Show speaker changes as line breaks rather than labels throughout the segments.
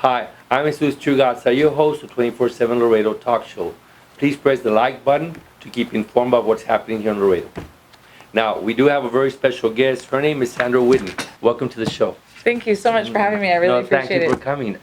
Hi, I'm Chuy, Garza, your host of 24/7 Laredo Talk Show. Please press the like button to keep informed about what's happening here in Laredo. Now, we do have a very special guest. Her name is Sandra Whitten. Welcome to the show.
Thank you so much for having me. I really appreciate it.
Thank you for coming.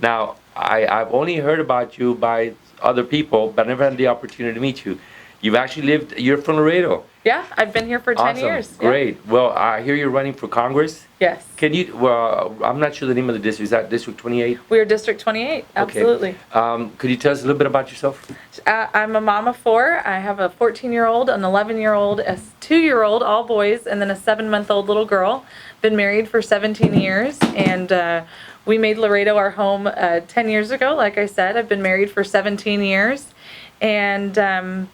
Now, I've only heard about you by other people, but I never had the opportunity to meet you. You're from Laredo.
Yeah, I've been here for 10 years. Yeah.
Great. Well, I hear you're running for Congress.
Yes.
I'm not sure the name of the district. Is that District 28?
We are District 28, absolutely.
Okay. Could you tell us a little bit about yourself?
I'm a mom of 4. I have a 14-year-old, an 11-year-old, a 2-year-old, all boys, and then a 7-month-old little girl. Been married for 17 years, and we made Laredo our home 10 years ago. Like I said, I've been married for 17 years, and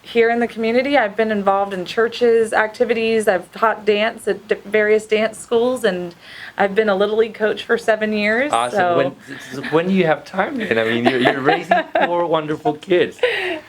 here in the community, I've been involved in churches, activities. I've taught dance at various dance schools, and I've been a Little League coach for 7 years.
Awesome. So when do you have time then? I mean, you're raising 4 wonderful kids.
Well,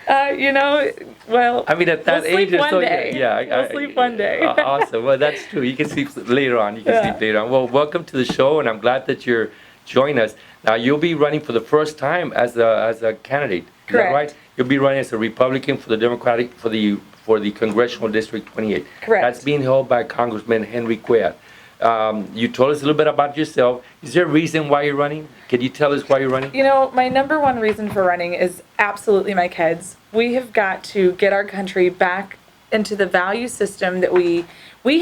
I mean, at that
we'll
age,
sleep one day.
Yeah,
we'll sleep one day.
Awesome. Well, that's true. You can sleep later on. Sleep later on. Well, welcome to the show, and I'm glad that you're joining us. Now, you'll be running for the first time as a candidate. Is
Correct.
that right? You'll be running as a Republican for the Congressional District 28.
Correct.
That's being held by Congressman Henry Cuellar. You told us a little bit about yourself. Is there a reason why you're running? Can you tell us why you're running?
My number one reason for running is absolutely my kids. We have got to get our country back into the value system that we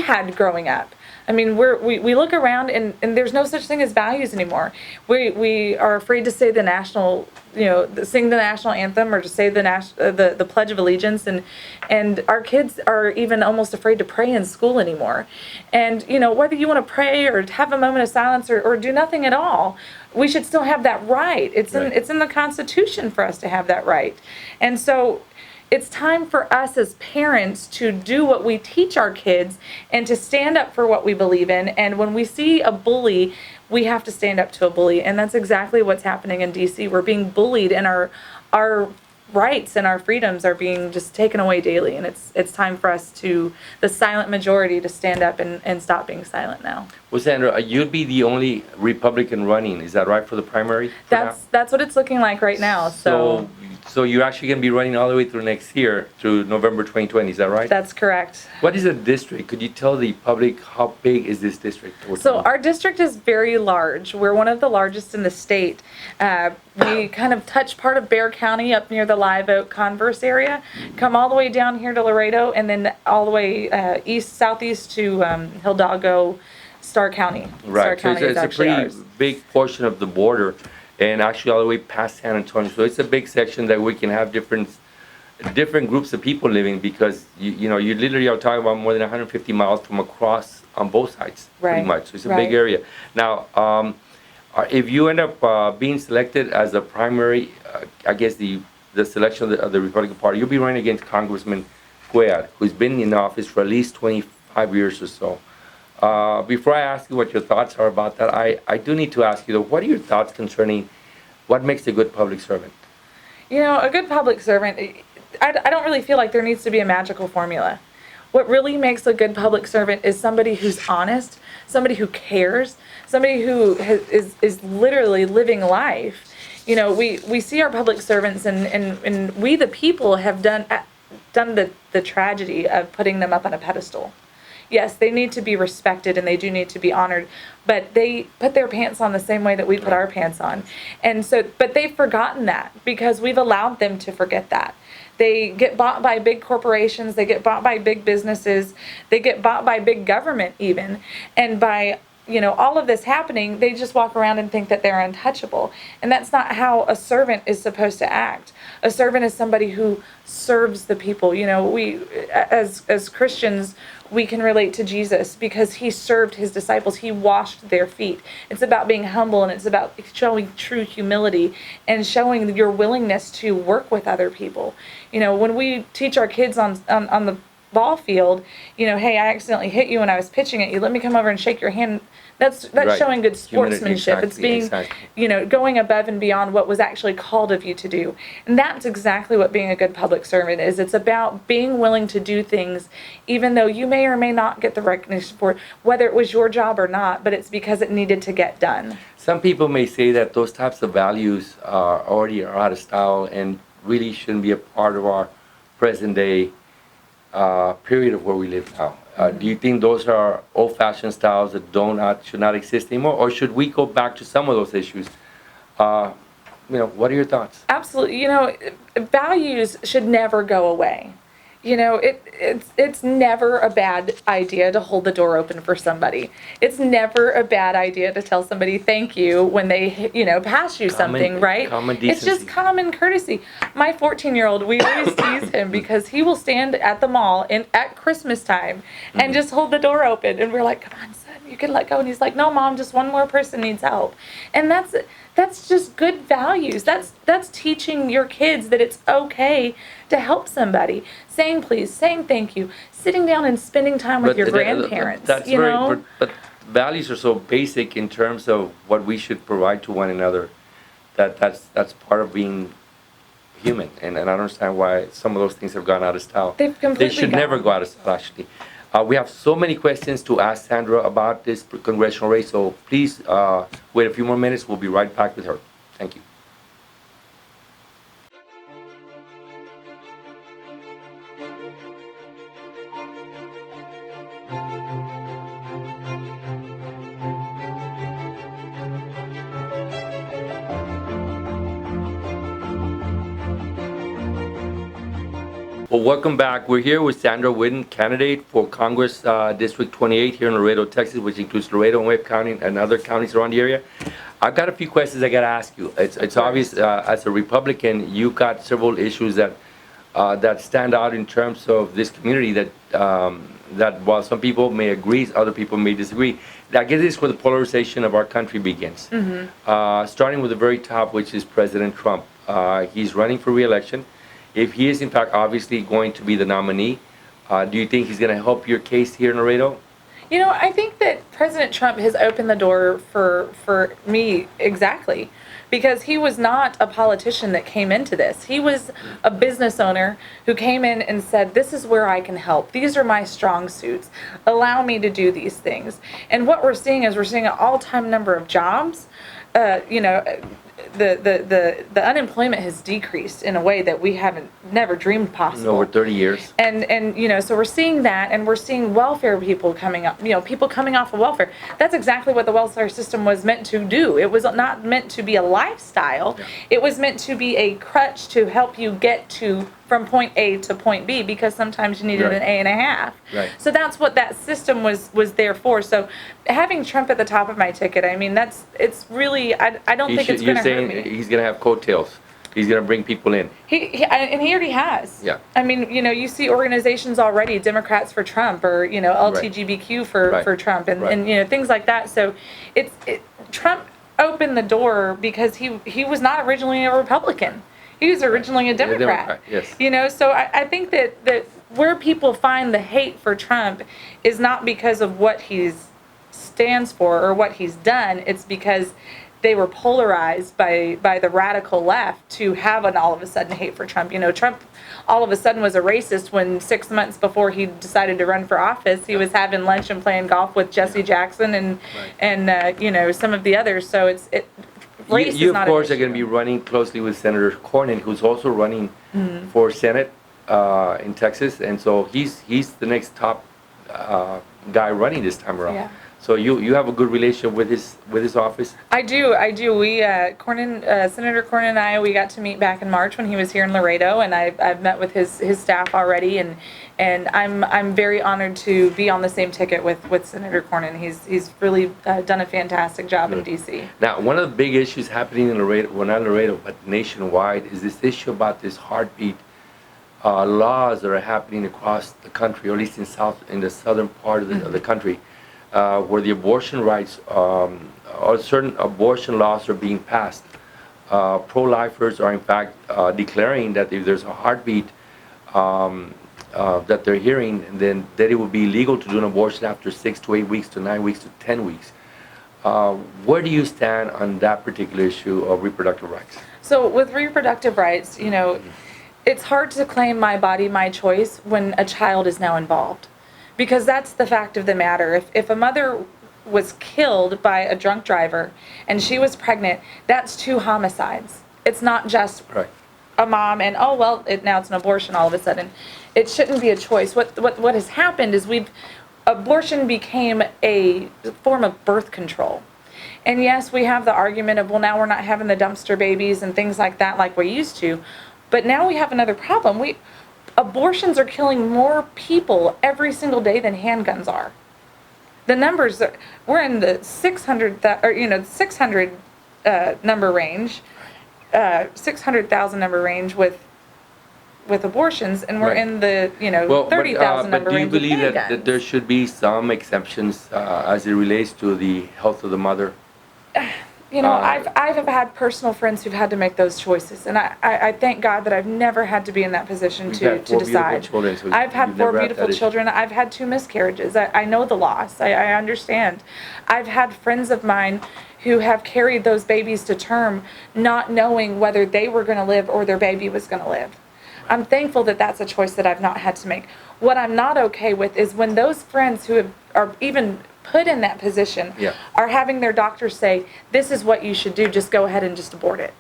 had growing up. I mean, we look around and there's no such thing as values anymore. We are afraid to say the national, sing the national anthem or to say the Pledge of Allegiance, and our kids are even almost afraid to pray in school anymore. And whether you want to pray or have a moment of silence or do nothing at all, we should still have that right. It's in the Constitution for us to have that right. And so it's time for us as parents to do what we teach our kids and to stand up for what we believe in. And when we see a bully, we have to stand up to a bully. And that's exactly what's happening in D.C. We're being bullied, and our rights and our freedoms are being just taken away daily. And it's time for us the silent majority, to stand up and stop being silent now.
Well, Sandra, you'd be the only Republican running. Is that right, for the primary?
That's what it's looking like right now.
So you're actually going to be running all the way through next year, through November 2020, is that right?
That's correct.
What is a district? Could you tell the public how big is this district?
So our district is very large. We're one of the largest in the state. We kind of touch part of Bexar County up near the Live Oak Converse area, come all the way down here to Laredo, and then all the way southeast to Hidalgo, Starr County.
Right, so it's a pretty big portion of the border, and actually all the way past San Antonio. So it's a big section that we can have different groups of people living, because you literally are talking about more than 150 miles from across on both sides, pretty much. So it's a big area. Now, if you end up being selected as a primary, I guess the selection of the Republican Party, you'll be running against Congressman Cuellar, who's been in office for at least 25 years or so. Before I ask you what your thoughts are about that, I do need to ask you, though, what are your thoughts concerning what makes a good public servant?
A good public servant, I don't really feel like there needs to be a magical formula. What really makes a good public servant is somebody who's honest, somebody who cares, somebody who is literally living life. We see our public servants, and we the people have done the tragedy of putting them up on a pedestal. Yes, they need to be respected and they do need to be honored, but they put their pants on the same way that we put our pants on. And so, but they've forgotten that because we've allowed them to forget that. They get bought by big corporations, they get bought by big businesses, they get bought by big government even. And by all of this happening, they just walk around and think that they're untouchable. And that's not how a servant is supposed to act. A servant is somebody who serves the people. We, as Christians, we can relate to Jesus because he served his disciples. He washed their feet. It's about being humble, and it's about showing true humility and showing your willingness to work with other people. When we teach our kids on the ball field, hey, I accidentally hit you when I was pitching at you. Let me come over and shake your hand. That's
Right.
showing good
Humanity,
sportsmanship. It's
exactly,
being,
exactly.
going above and beyond what was actually called of you to do. And that's exactly what being a good public servant is. It's about being willing to do things, even though you may or may not get the recognition for it, whether it was your job or not, but it's because it needed to get done.
Some people may say that those types of values are already out of style and really shouldn't be a part of our present day period of where we live now. Do you think those are old-fashioned styles that should not exist anymore, or should we go back to some of those issues? What are your thoughts?
Absolutely. Values should never go away. It's never a bad idea to hold the door open for somebody. It's never a bad idea to tell somebody thank you when they, pass you something, right?
Common
It's just
decency.
common courtesy. My 14-year-old, we always tease him because he will stand at the mall at Christmas time and just hold the door open. And we're like, come on, son, you can let go. And he's like, no, Mom, just one more person needs help. And that's just good values. That's teaching your kids that it's okay to help somebody. Saying please, saying thank you, sitting down and spending time with your grandparents.
That's very, but values are so basic in terms of what we should provide to one another. That's part of being human, and I don't understand why some of those things have gone out of style.
They've completely
They should
gone.
never go out of style, actually. We have so many questions to ask Sandra about this congressional race, so please wait a few more minutes. We'll be right back with her. Thank you. Well, welcome back. We're here with Sandra Whitten, candidate for Congress District 28 here in Laredo, Texas, which includes Laredo and Webb County and other counties around the area. I've got a few questions I got to ask you. It's obvious as a Republican, you've got several issues that stand out in terms of this community that while some people may agree, other people may disagree. I guess this is where the polarization of our country begins. Starting with the very top, which is President Trump. He's running for re-election. If he is, in fact, obviously going to be the nominee, do you think he's going to help your case here in Laredo?
I think that President Trump has opened the door for me exactly because he was not a politician that came into this. He was a business owner who came in and said, this is where I can help. These are my strong suits. Allow me to do these things. And what we're seeing is an all-time number of jobs. The unemployment has decreased in a way that we never dreamed possible.
Over 30 years.
And so we're seeing that, and we're seeing welfare people coming up, people coming off of welfare. That's exactly what the welfare system was meant to do. It was not meant to be a lifestyle. Yeah. It was meant to be a crutch to help you get from point A to point B, because sometimes you needed an A and a half.
Right.
So that's what that system was there for. So having Trump at the top of my ticket, it's really, I don't think it's going to hurt me.
You're saying he's going to have coattails. He's going to bring people in.
He already has.
Yeah.
You see organizations already, Democrats for Trump, or LGBTQ for Trump, and things like that. So Trump opened the door because he was not originally a Republican. He was originally a Democrat.
Yes.
So I think that where people find the hate for Trump is not because of what he stands for or what he's done. It's because they were polarized by the radical left to have an all of a sudden hate for Trump. Trump all of a sudden was a racist when 6 months before he decided to run for office, he was having lunch and playing golf with Jesse Jackson and some of the others. So race
you
is not
of course
an
are going to be running closely with Senator Cornyn, who's also running for Senate in Texas, and so he's the next top guy running this time around.
Yeah.
So you have a good relationship with his office?
I do. We Senator Cornyn and I, we got to meet back in March when he was here in Laredo, and I've met with his staff already, and I'm very honored to be on the same ticket with Senator Cornyn. He's really done a fantastic job in DC.
Now, one of the big issues happening in Laredo, well, not Laredo, but nationwide, is this issue about this heartbeat laws that are happening across the country, or at least in the southern part of the country. Where the abortion rights or certain abortion laws are being passed. Pro-lifers are in fact declaring that if there's a heartbeat that they're hearing, then that it would be illegal to do an abortion after 6 to 8 weeks to 9 weeks to 10 weeks. Where do you stand on that particular issue of reproductive rights?
So with reproductive rights, it's hard to claim my body, my choice when a child is now involved. Because that's the fact of the matter. If a mother was killed by a drunk driver and she was pregnant, that's 2 homicides. It's not just
Right.
a mom and, oh, well, now it's an abortion all of a sudden. It shouldn't be a choice. What has happened is abortion became a form of birth control. And yes, we have the argument of, well, now we're not having the dumpster babies and things like that like we used to. But now we have another problem. Abortions are killing more people every single day than handguns are. The numbers we're in the 600 number range, 600,000 number range with abortions, and we're
Right.
in the 30,000 number
But do you
range with
believe that
handguns.
there should be some exceptions as it relates to the health of the mother?
I've had personal friends who've had to make those choices, and I thank God that I've never had to be in that position
You've
to
had 4 beautiful
decide.
children, so
I've had
you've
4
never had
beautiful
that issue.
children. I've had 2 miscarriages. I know the loss. I understand. I've had friends of mine who have carried those babies to term, not knowing whether they were going to live or their baby was going to live. I'm thankful that that's a choice that I've not had to make. What I'm not okay with is when those friends who are even put in that position
Yeah.
are having their doctors say, this is what you should do, just go ahead and just abort it.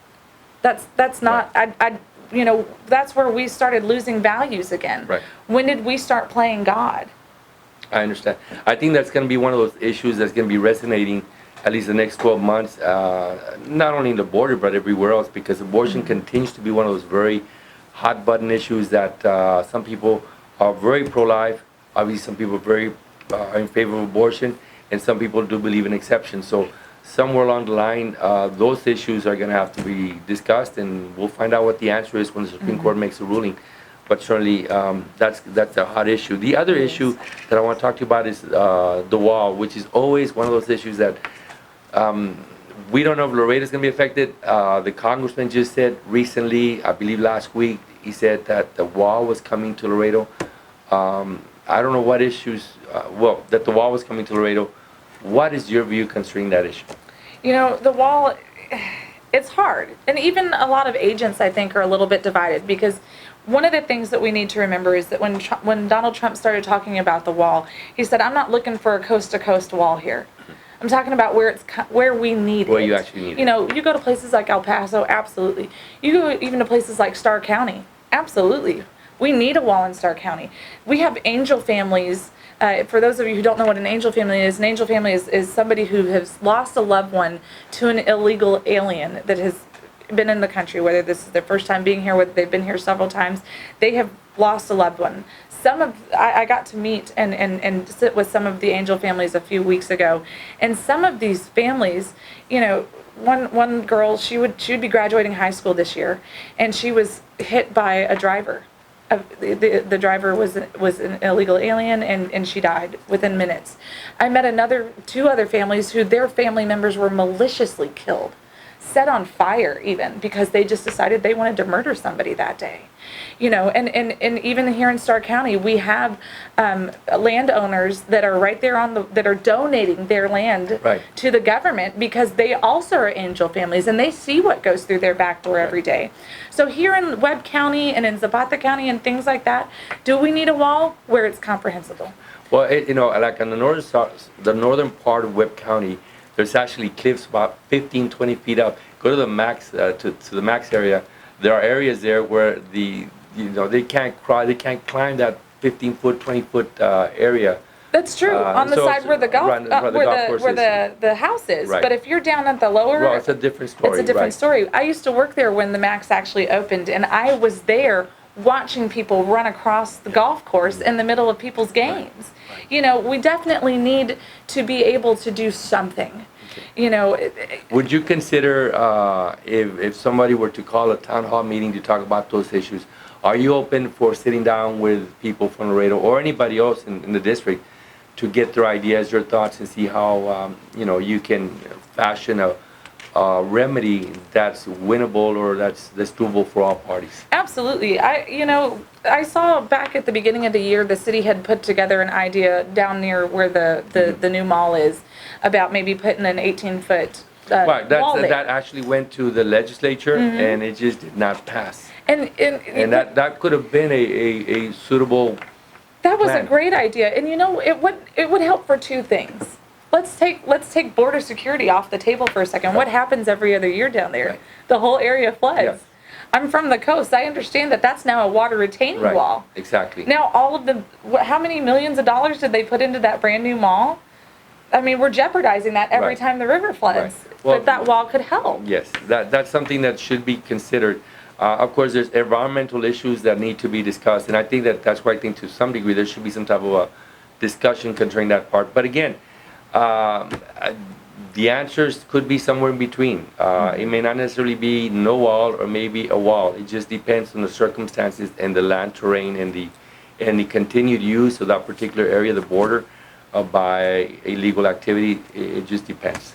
That's not, that's where we started losing values again.
Right.
When did we start playing God?
I understand. I think that's going to be one of those issues that's going to be resonating at least the next 12 months, not only in the border, but everywhere else, because abortion continues to be one of those very hot button issues that some people are very pro-life. Obviously, some people are very in favor of abortion, and some people do believe in exceptions. So somewhere along the line, those issues are going to have to be discussed, and we'll find out what the answer is when the Supreme Court makes a ruling. But certainly, that's a hot issue. The other issue that I want to talk to you about is the wall, which is always one of those issues that we don't know if Laredo is going to be affected. The congressman just said recently, I believe last week, he said that the wall was coming to Laredo. I don't know what issues, that the wall was coming to Laredo. What is your view concerning that issue?
The wall, it's hard. And even a lot of agents, I think, are a little bit divided, because one of the things that we need to remember is that when Donald Trump started talking about the wall, he said, I'm not looking for a coast-to-coast wall here. I'm talking about where we need it.
Where you actually need it.
You go to places like El Paso, absolutely. You go even to places like Starr County, absolutely. We need a wall in Starr County. We have angel families. For those of you who don't know what an angel family is, an angel family is somebody who has lost a loved one to an illegal alien that has been in the country, whether this is their first time being here, whether they've been here several times. They have lost a loved one. I got to meet and sit with some of the angel families a few weeks ago, and some of these families, one girl, she would be graduating high school this year, and she was hit by a driver. The driver was an illegal alien, and she died within minutes. I met 2 other families who their family members were maliciously killed, set on fire even, because they just decided they wanted to murder somebody that day. And even here in Starr County, we have landowners that are right there that are donating their land to the government, because they also are angel families, and they see what goes through their back door every day. So here in Webb County and in Zapata County and things like that, do we need a wall where it's comprehensible?
Well, like on the northern part of Webb County, there's actually cliffs about 15, 20 feet up. Go to the max, to the max area. There are areas there where they can't climb that 15-foot, 20-foot area.
That's true. On the side where the the house is.
Right.
But if you're down at the lower,
Well, it's a different story.
It's a different story. I used to work there when the Max actually opened, and I was there watching people run across the golf course in the middle of people's games. We definitely need to be able to do something.
Would you consider, if somebody were to call a town hall meeting to talk about those issues, are you open for sitting down with people from Laredo or anybody else in the district to get their ideas, your thoughts, and see how you can fashion a remedy that's winnable or that's doable for all parties.
Absolutely. I saw back at the beginning of the year, the city had put together an idea down near where the new mall is about maybe putting an 18-foot
Right,
wall there.
that actually went to the legislature and it just did not pass.
And
that could have been a suitable
that was a
plan.
great idea. And it would help for two things. Let's take border security off the table for a second. What happens every other year down there?
Right.
The whole area floods.
Yeah.
I'm from the coast. I understand that that's now a water retaining
Right,
wall.
exactly.
Now how many millions of dollars did they put into that brand new mall? I mean, we're jeopardizing that every
Right.
time the river floods.
Right. Well,
but that wall could help.
Yes, that's something that should be considered. Of course, there's environmental issues that need to be discussed, and I think that's why I think to some degree there should be some type of a discussion concerning that part. But again, the answers could be somewhere in between. It may not necessarily be no wall or maybe a wall. It just depends on the circumstances and the land terrain and the continued use of that particular area, the border, by illegal activity. It just depends.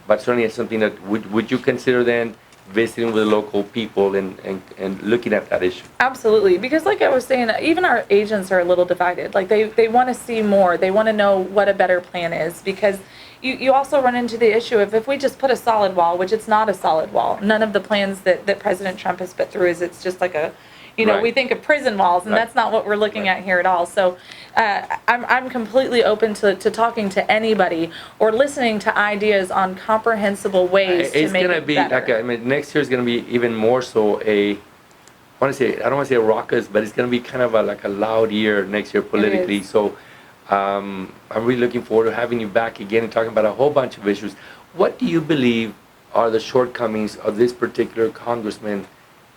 But certainly it's something that would you consider then visiting with local people and looking at that issue?
Absolutely, because like I was saying, even our agents are a little divided. Like they want to see more. They want to know what a better plan is, because you also run into the issue of if we just put a solid wall, which it's not a solid wall. None of the plans that President Trump has put through it's just like a,
Right.
we think of prison walls, and
Right.
that's not what we're looking at here at all. So I'm completely open to talking to anybody or listening to ideas on comprehensible ways to
It's
make
gonna
it
be
better.
like next year is gonna be even more so I don't want to say a raucous, but it's gonna be kind of like a loud year next year politically.
is.
So I'm really looking forward to having you back again and talking about a whole bunch of issues. What do you believe are the shortcomings of this particular congressman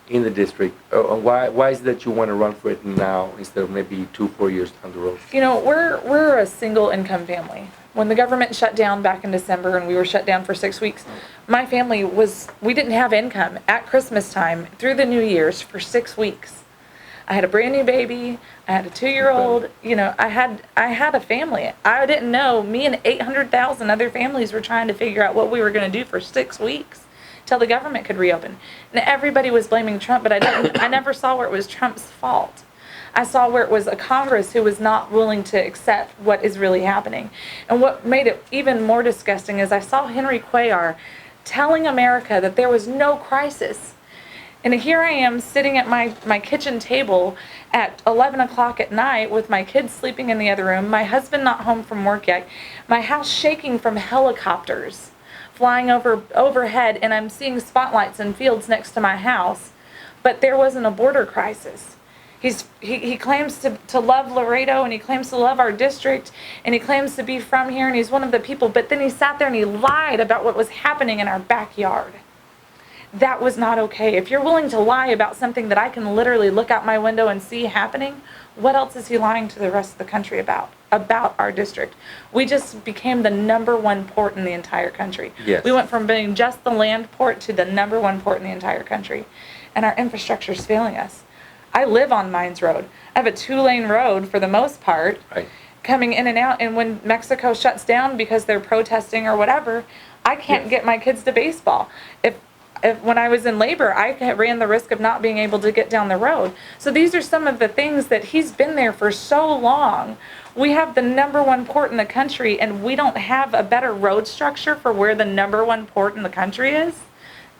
in the district? Why is it that you want to run for it now instead of maybe 2-4 years down the road?
We're a single income family. When the government shut down back in December and we were shut down for 6 weeks, my family we didn't have income at Christmas time through the New Year's for 6 weeks. I had a brand new baby. I had a 2-year-old. I had a family. I didn't know. Me and 800,000 other families were trying to figure out what we were going to do for 6 weeks till the government could reopen. And everybody was blaming Trump, but I never saw where it was Trump's fault. I saw where it was a Congress who was not willing to accept what is really happening. And what made it even more disgusting is I saw Henry Cuellar telling America that there was no crisis. And here I am sitting at my kitchen table at 11 o'clock at night with my kids sleeping in the other room, my husband not home from work yet, my house shaking from helicopters flying overhead, and I'm seeing spotlights in fields next to my house. But there wasn't a border crisis. He claims to love Laredo, and he claims to love our district, and he claims to be from here, and he's one of the people, but then he sat there and he lied about what was happening in our backyard. That was not okay. If you're willing to lie about something that I can literally look out my window and see happening, what else is he lying to the rest of the country about our district? We just became the #1 port in the entire country.
Yes.
We went from being just the land port to the #1 port in the entire country. And our infrastructure is failing us. I live on Mines Road. I have a 2-lane road for the most part,
Right.
coming in and out. And when Mexico shuts down because they're protesting or whatever, I can't
Yes.
get my kids to baseball. If when I was in labor, I ran the risk of not being able to get down the road. So these are some of the things that he's been there for so long. We have the #1 port in the country, and we don't have a better road structure for where the #1 port in the country is.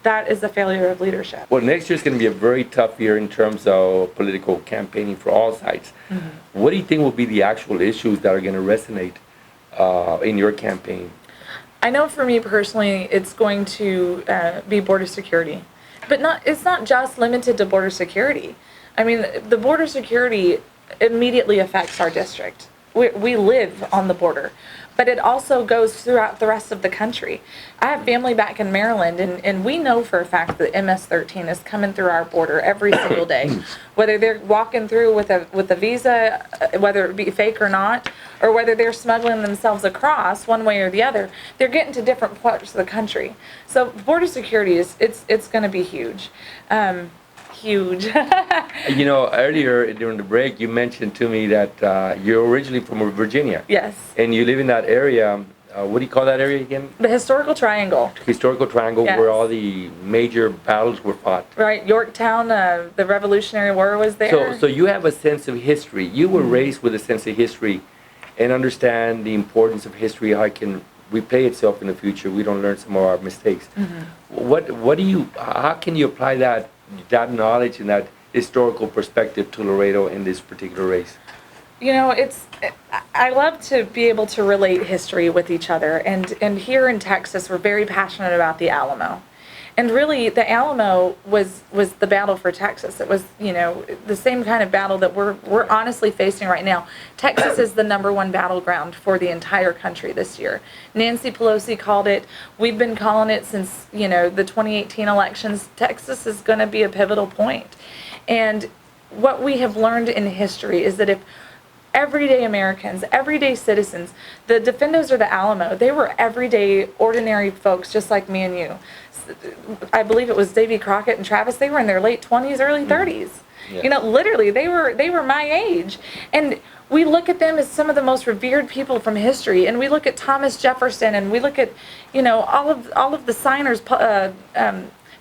That is a failure of leadership.
Well, next year is going to be a very tough year in terms of political campaigning for all sides. What do you think will be the actual issues that are going to resonate in your campaign?
I know for me personally, it's going to be border security. But it's not just limited to border security. I mean, the border security immediately affects our district. We live on the border. But it also goes throughout the rest of the country. I have family back in Maryland, and we know for a fact that MS-13 is coming through our border every single day. Whether they're walking through with a visa, whether it be fake or not, or whether they're smuggling themselves across one way or the other, they're getting to different parts of the country. So border security it's going to be huge. Huge.
Earlier during the break, you mentioned to me that you're originally from Virginia.
Yes.
And you live in that area. what do you call that area again?
The historical triangle.
Historical Triangle,
Yes.
where all the major battles were fought.
Right, Yorktown, the Revolutionary War was there.
So you have a sense of history. You were raised with a sense of history and understand the importance of history, how it can replay itself in the future. We don't learn some of our mistakes. How can you apply that knowledge and that historical perspective to Laredo in this particular race?
You know, I love to be able to relate history with each other. And here in Texas, we're very passionate about the Alamo. And really, the Alamo was the battle for Texas. It was, you know, the same kind of battle that we're honestly facing right now. Texas is the #1 battleground for the entire country this year. Nancy Pelosi called it. We've been calling it since, you know, the 2018 elections. Texas is going to be a pivotal point. And what we have learned in history is that if everyday Americans, everyday citizens, the defenders of the Alamo, they were everyday, ordinary folks just like me and you. I believe it was Davy Crockett and Travis, they were in their late 20s, early 30s.
Yes.
You know, literally, they were my age. And we look at them as some of the most revered people from history. And we look at Thomas Jefferson, and we look at, you know, all of the signers,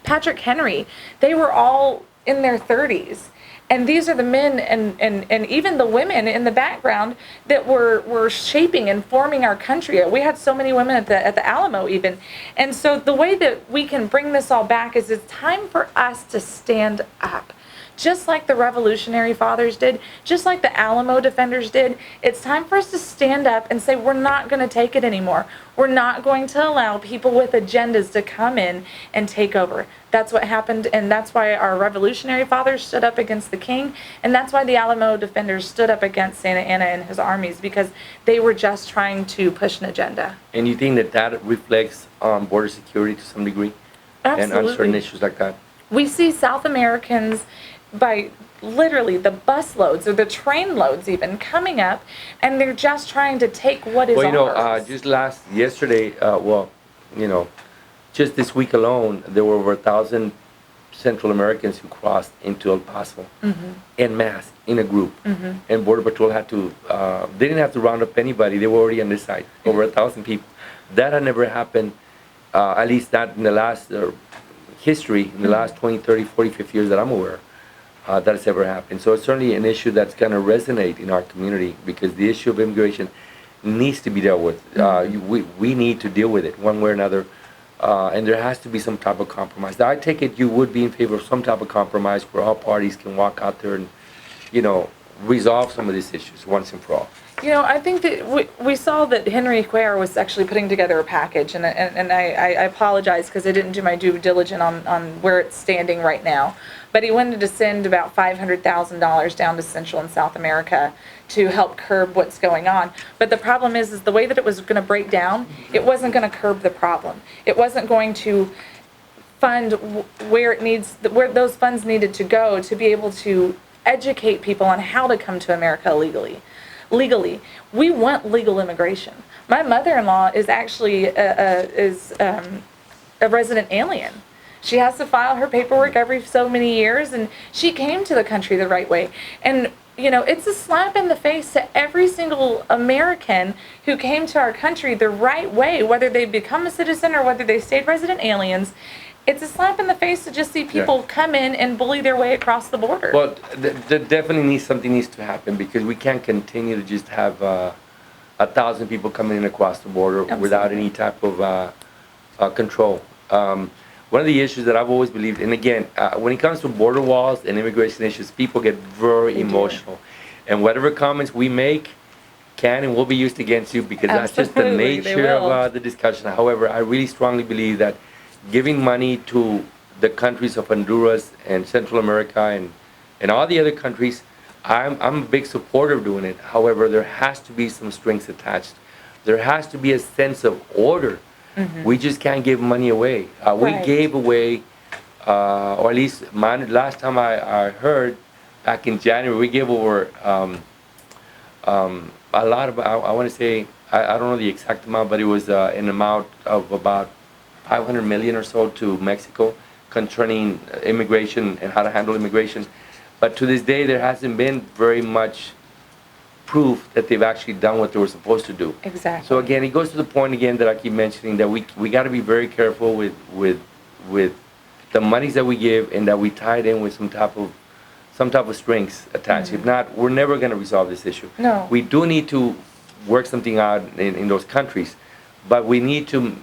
Patrick Henry. They were all in their 30s. And these are the men and even the women in the background that were shaping and forming our country. We had so many women at the Alamo even. And so the way that we can bring this all back is it's time for us to stand up. Just like the Revolutionary Fathers did, just like the Alamo defenders did, it's time for us to stand up and say we're not going to take it anymore. We're not going to allow people with agendas to come in and take over. That's what happened, and that's why our Revolutionary Fathers stood up against the king, and that's why the Alamo defenders stood up against Santa Anna and his armies, because they were just trying to push an agenda.
And you think that reflects on border security to some degree?
Absolutely.
And on certain issues like that?
We see South Americans by literally the bus loads or the train loads even coming up, and they're just trying to take what is
well, you know,
ours.
yesterday, just this week alone, there were over 1,000 Central Americans who crossed into El Paso en masse, in a group. And Border Patrol had to, they didn't have to round up anybody. They were already on this side, over 1,000 people. That had never happened, at least not in the last history, in the last 20, 30, 40, 50 years that I'm aware. That has ever happened. So it's certainly an issue that's going to resonate in our community, because the issue of immigration needs to be dealt with. We need to deal with it one way or another, and there has to be some type of compromise. Now, I take it you would be in favor of some type of compromise where all parties can walk out there and, you know, resolve some of these issues once and for all.
You know, I think that we saw that Henry Cuellar was actually putting together a package, and I apologize because I didn't do my due diligence on where it's standing right now. But he wanted to send about $500,000 down to Central and South America to help curb what's going on. But the problem is the way that it was going to break down, it wasn't going to curb the problem. It wasn't going to fund where those funds needed to go to be able to educate people on how to come to America legally. We want legal immigration. My mother-in-law is actually a resident alien. She has to file her paperwork every so many years, and she came to the country the right way. And, you know, it's a slap in the face to every single American who came to our country the right way, whether they become a citizen or whether they stayed resident aliens. It's a slap in the face to just see people come in and bully their way across the border.
Well, there definitely something needs to happen, because we can't continue to just have 1,000 people coming in across the border without any type of control. One of the issues that I've always believed, and again, when it comes to border walls and immigration issues, people get very emotional. And whatever comments we make can and will be used against you, because that's just the nature of the discussion. However, I really strongly believe that giving money to the countries of Honduras and Central America and all the other countries, I'm a big supporter of doing it. However, there has to be some strings attached. There has to be a sense of order. We just can't give money away. We gave away, or at least last time I heard, back in January, we gave over a lot of, I want to say, I don't know the exact amount, but it was an amount of about 500 million or so to Mexico concerning immigration and how to handle immigration. But to this day, there hasn't been very much proof that they've actually done what they were supposed to do.
Exactly.
So again, it goes to the point again that I keep mentioning, that we got to be very careful with the monies that we give, and that we tie it in with some type of strings attached. If not, we're never going to resolve this issue.
No.
We do need to work something out in those countries, but we need to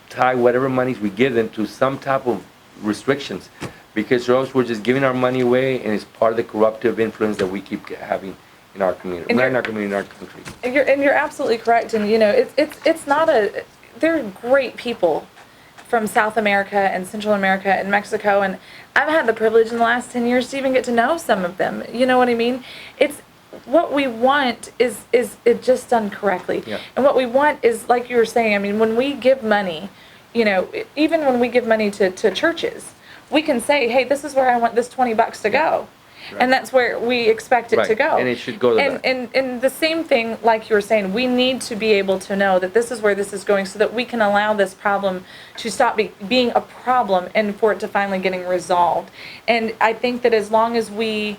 tie whatever monies we give them to some type of restrictions, because or else we're just giving our money away, and it's part of the corruptive influence that we keep having in our community, not in our community, in our country.
And you're absolutely correct. And it's not a. They're great people from South America and Central America and Mexico, and I've had the privilege in the last 10 years to even get to know some of them. You know what I mean? It's what we want is it just done correctly.
Yeah.
And what we want is, like you were saying, I mean, when we give money, even when we give money to churches, we can say, hey, this is where I want this $20 to go. Right. And that's where we expect it to go.
And it should go to that.
And the same thing, like you were saying, we need to be able to know that this is where this is going, so that we can allow this problem to stop being a problem, and for it to finally getting resolved. And I think that as long as we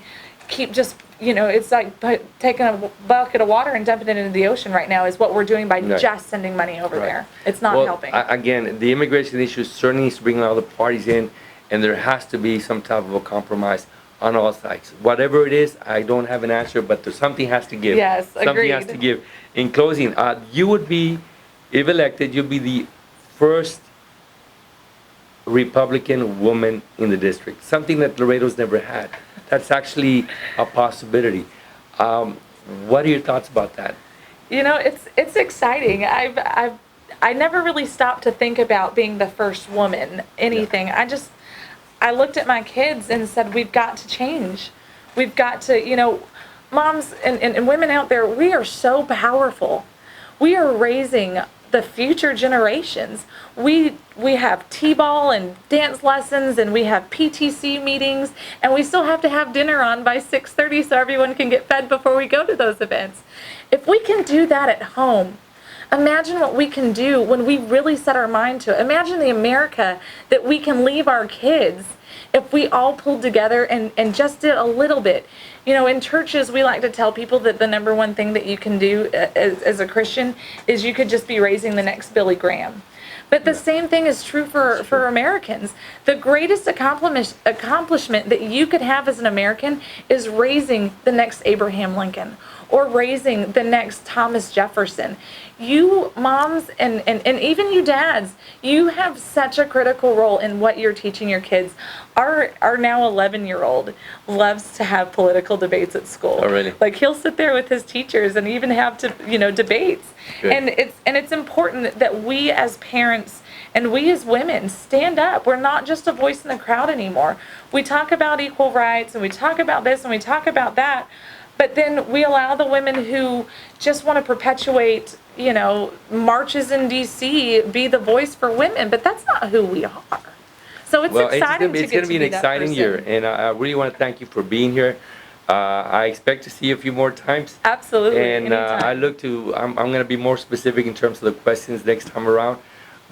keep just, it's like taking a bucket of water and dumping it into the ocean right now, is what we're doing by just sending money over there. It's not helping.
Again, the immigration issue certainly needs to bring all the parties in, and there has to be some type of a compromise on all sides. Whatever it is, I don't have an answer, but something has to give.
Yes,
something
agreed.
has to give. In closing, you would be, if elected, you'd be the first Republican woman in the district, something that Laredo's never had. That's actually a possibility. What are your thoughts about that?
It's exciting. I never really stopped to think about being the first woman, anything. Yeah. I looked at my kids and said, we've got to change. We've got to, moms and women out there, we are so powerful. We are raising the future generations. We have T-ball and dance lessons, and we have PTC meetings, and we still have to have dinner on by 6:30 so everyone can get fed before we go to those events. If we can do that at home, imagine what we can do when we really set our mind to it. Imagine the America that we can leave our kids if we all pulled together and just did a little bit. In churches, we like to tell people that the number one thing that you can do as a Christian is you could just be raising the next Billy Graham. But the same thing is true for Americans. The greatest accomplishment that you could have as an American is raising the next Abraham Lincoln, or raising the next Thomas Jefferson. You moms and even you dads, you have such a critical role in what you're teaching your kids. Our now 11-year-old loves to have political debates at school.
Oh, really?
Like, he'll sit there with his teachers and even have debates.
Good.
And it's important that we as parents and we as women stand up. We're not just a voice in the crowd anymore. We talk about equal rights, and we talk about this, and we talk about that. But then we allow the women who just want to perpetuate, marches in D.C. be the voice for women. But that's not who we are. So it's exciting
it's going to be an exciting year. And I really want to thank you for being here. I expect to see you a few more times.
Absolutely.
And I'm going to be more specific in terms of the questions next time around.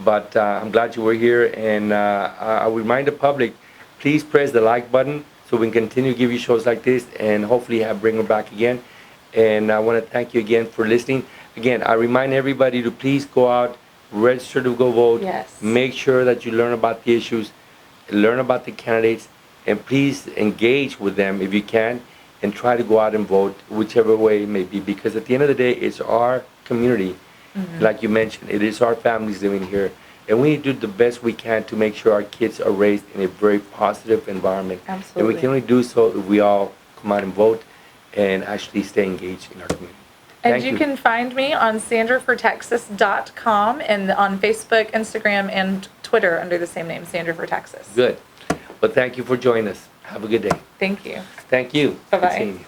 But I'm glad you were here. And I remind the public, please press the like button, so we can continue to give you shows like this, and hopefully bring them back again. And I want to thank you again for listening. Again, I remind everybody to please go out, register to go vote.
Yes.
Make sure that you learn about the issues, learn about the candidates, and please engage with them if you can, and try to go out and vote whichever way it may be. Because at the end of the day, it's our community. Mm-hmm. Like you mentioned, it is our families living here. And we need to do the best we can to make sure our kids are raised in a very positive environment.
Absolutely.
And we can only do so if we all come out and vote and actually stay engaged in our community.
And you can find me on sandrafortexas.com, and on Facebook, Instagram, and Twitter under the same name, Sandra For Texas.
Good. Well, thank you for joining us. Have a good day.
Thank you.
Thank you.
Bye-bye.
Good seeing you.